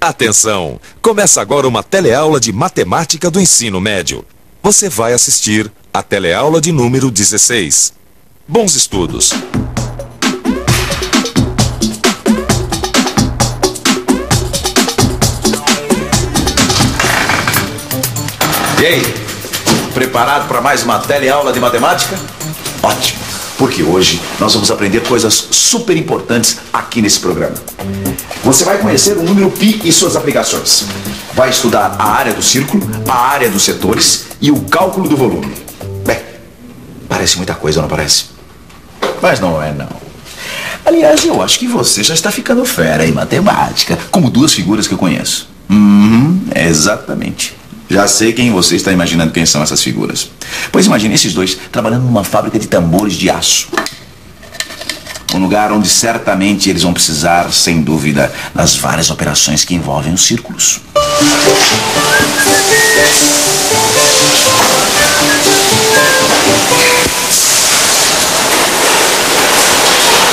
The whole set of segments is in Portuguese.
Atenção! Começa agora uma teleaula de matemática do ensino médio. Você vai assistir a teleaula de número 16. Bons estudos! E aí, preparado para mais uma teleaula de matemática? Ótimo, porque hoje nós vamos aprender coisas super importantes aqui nesse programa. Você vai conhecer o número π e suas aplicações. Vai estudar a área do círculo, a área dos setores e o cálculo do volume. Bem, parece muita coisa, não parece? Mas não é, não. Aliás, eu acho que você já está ficando fera em matemática, como duas figuras que eu conheço. Exatamente. Já sei quem você está imaginando quem são essas figuras. Pois imagine esses dois trabalhando numa fábrica de tambores de aço. Um lugar onde certamente eles vão precisar, sem dúvida, das várias operações que envolvem os círculos.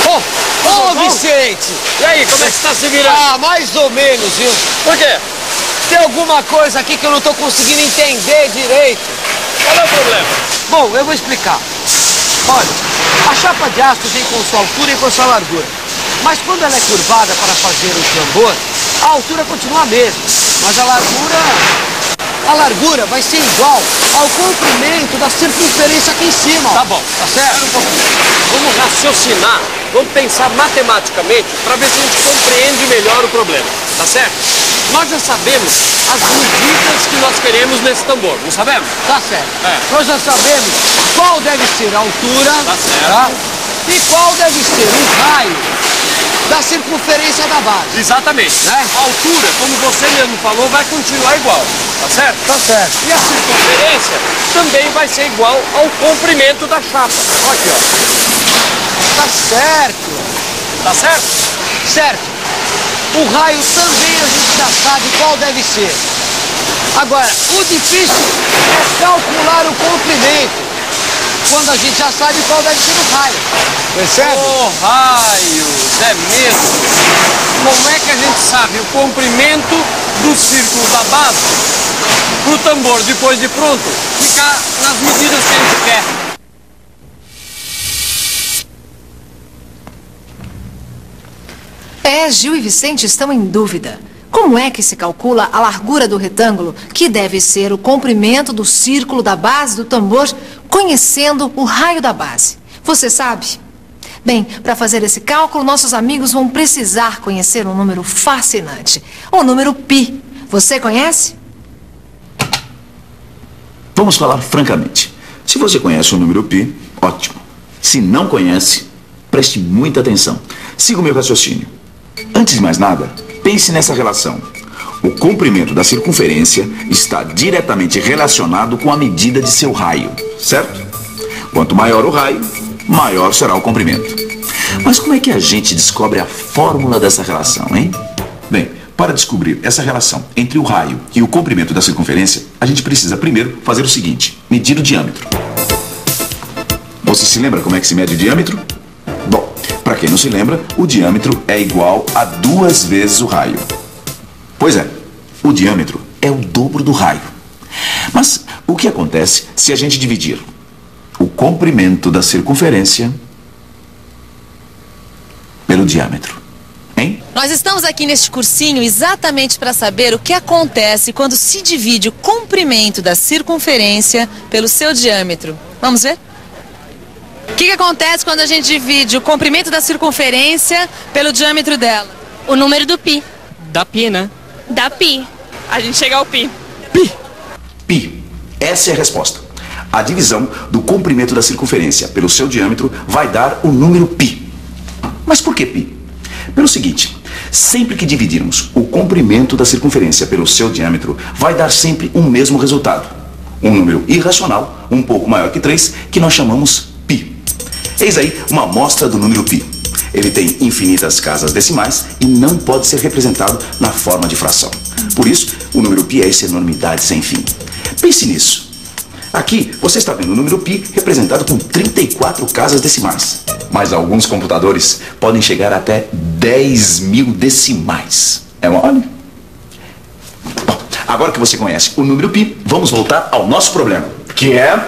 Ô, Vicente! E aí, como é que você tá se virando? Ah, mais ou menos, viu? Por quê? Tem alguma coisa aqui que eu não tô conseguindo entender direito. Qual é o problema? Bom, eu vou explicar. Olha, a chapa de aço vem com sua altura e com sua largura. Mas quando ela é curvada para fazer o tambor, a altura continua a mesma. Mas a largura vai ser igual ao comprimento da circunferência aqui em cima. Tá bom. Tá certo? Vamos raciocinar, vamos pensar matematicamente para ver se a gente compreende melhor o problema. Tá certo? Nós já sabemos as medidas que nós queremos nesse tambor, não sabemos? Tá certo. É. Nós já sabemos qual deve ser a altura. Tá certo. Tá? E qual deve ser o raio da circunferência da base. Exatamente. Né? A altura, como você mesmo falou, vai continuar igual. Tá certo? Tá certo. E a circunferência também vai ser igual ao comprimento da chapa. Olha aqui, ó. Tá certo. Tá certo? Certo. O raio também a gente já sabe qual deve ser. Agora, o difícil é calcular o comprimento, quando a gente já sabe qual deve ser o raio. Percebe? Oh, raios, é mesmo. Como é que a gente sabe o comprimento do círculo da base para o tambor, depois de pronto, ficar nas medidas que a gente quer? Gil e Vicente estão em dúvida. Como é que se calcula a largura do retângulo, que deve ser o comprimento do círculo da base do tambor, conhecendo o raio da base? Você sabe? Bem, para fazer esse cálculo, nossos amigos vão precisar conhecer um número fascinante, o número π. Você conhece? Vamos falar francamente. Se você conhece o número π, ótimo. Se não conhece, preste muita atenção. Siga o meu raciocínio. Antes de mais nada, pense nessa relação. O comprimento da circunferência está diretamente relacionado com a medida de seu raio, certo? Quanto maior o raio, maior será o comprimento. Mas como é que a gente descobre a fórmula dessa relação, hein? Bem, para descobrir essa relação entre o raio e o comprimento da circunferência, a gente precisa primeiro fazer o seguinte: medir o diâmetro. Você se lembra como é que se mede o diâmetro? Bom, para quem não se lembra, o diâmetro é igual a 2 vezes o raio. Pois é, o diâmetro é o dobro do raio. Mas o que acontece se a gente dividir o comprimento da circunferência pelo diâmetro? Hein? Nós estamos aqui neste cursinho exatamente para saber o que acontece quando se divide o comprimento da circunferência pelo seu diâmetro. Vamos ver? O que acontece quando a gente divide o comprimento da circunferência pelo diâmetro dela? O número do π. Da π, né? Da π. A gente chega ao π. Π. Essa é a resposta. A divisão do comprimento da circunferência pelo seu diâmetro vai dar o número π. Mas por que π? Pelo seguinte, sempre que dividirmos o comprimento da circunferência pelo seu diâmetro, vai dar sempre o mesmo resultado. Um número irracional, um pouco maior que 3, que nós chamamos π. Eis aí uma amostra do número π. Ele tem infinitas casas decimais e não pode ser representado na forma de fração. Por isso, o número π é essa enormidade sem fim. Pense nisso. Aqui, você está vendo o número π representado com 34 casas decimais. Mas alguns computadores podem chegar até 10.000 decimais. É mole? Agora que você conhece o número π, vamos voltar ao nosso problema, que é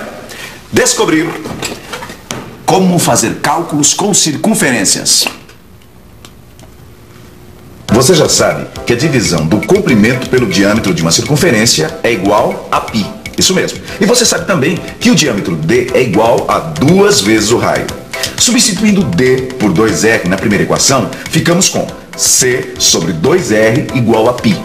descobrir como fazer cálculos com circunferências. Você já sabe que a divisão do comprimento pelo diâmetro de uma circunferência é igual a π. Isso mesmo. E você sabe também que o diâmetro d é igual a 2 vezes o raio. Substituindo d por 2r na primeira equação, ficamos com c sobre 2r igual a π.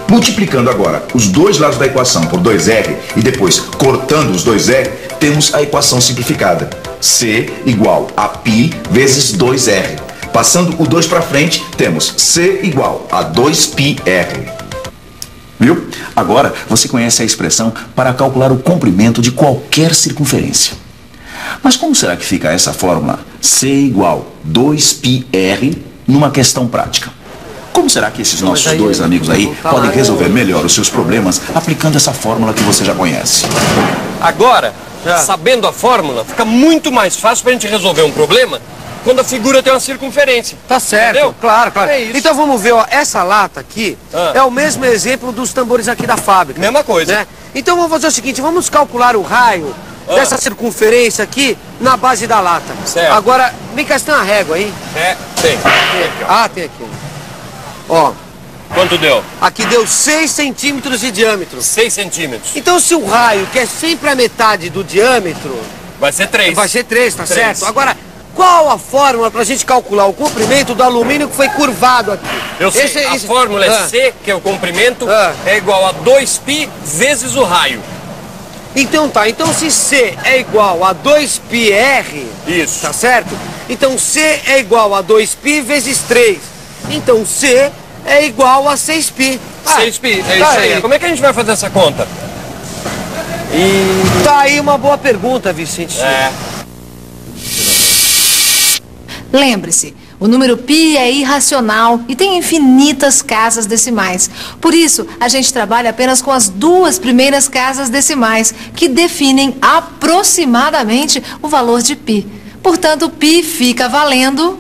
Multiplicando agora os dois lados da equação por 2r e depois cortando os 2r, temos a equação simplificada. C igual a π vezes 2r. Passando o 2 para frente, temos C igual a 2πr. Viu? Agora você conhece a expressão para calcular o comprimento de qualquer circunferência. Mas como será que fica essa fórmula C igual 2πr numa questão prática? Como será que esses nossos dois amigos aí podem resolver melhor os seus problemas aplicando essa fórmula que você já conhece? Agora, sabendo a fórmula, fica muito mais fácil pra gente resolver um problema quando a figura tem uma circunferência. Tá certo, entendeu? claro, claro. É isso. Então vamos ver, ó, essa lata aqui é o mesmo exemplo dos tambores aqui da fábrica. Mesma coisa. Né? Então vamos fazer o seguinte, vamos calcular o raio dessa circunferência aqui na base da lata. Certo. Agora, vem cá, você tem uma régua aí? Tem. Tem aqui. Ó, Quanto deu? aqui deu 6 centímetros de diâmetro. 6 centímetros. Então se o raio, que é sempre a metade do diâmetro, Vai ser 3. vai ser 3, tá 3. certo? Agora, qual a fórmula pra gente calcular o comprimento do alumínio que foi curvado aqui? Eu sei, a fórmula é C, que é o comprimento, é igual a 2π vezes o raio. Então tá, então se C é igual a 2πr, Isso. tá certo? Então C é igual a 2π vezes 3. Então C é igual a 6π. 6π, é isso aí. Como é que a gente vai fazer essa conta? Tá aí uma boa pergunta, Vicente. Lembre-se, o número π é irracional e tem infinitas casas decimais. Por isso, a gente trabalha apenas com as 2 primeiras casas decimais, que definem aproximadamente o valor de π. Portanto, π fica valendo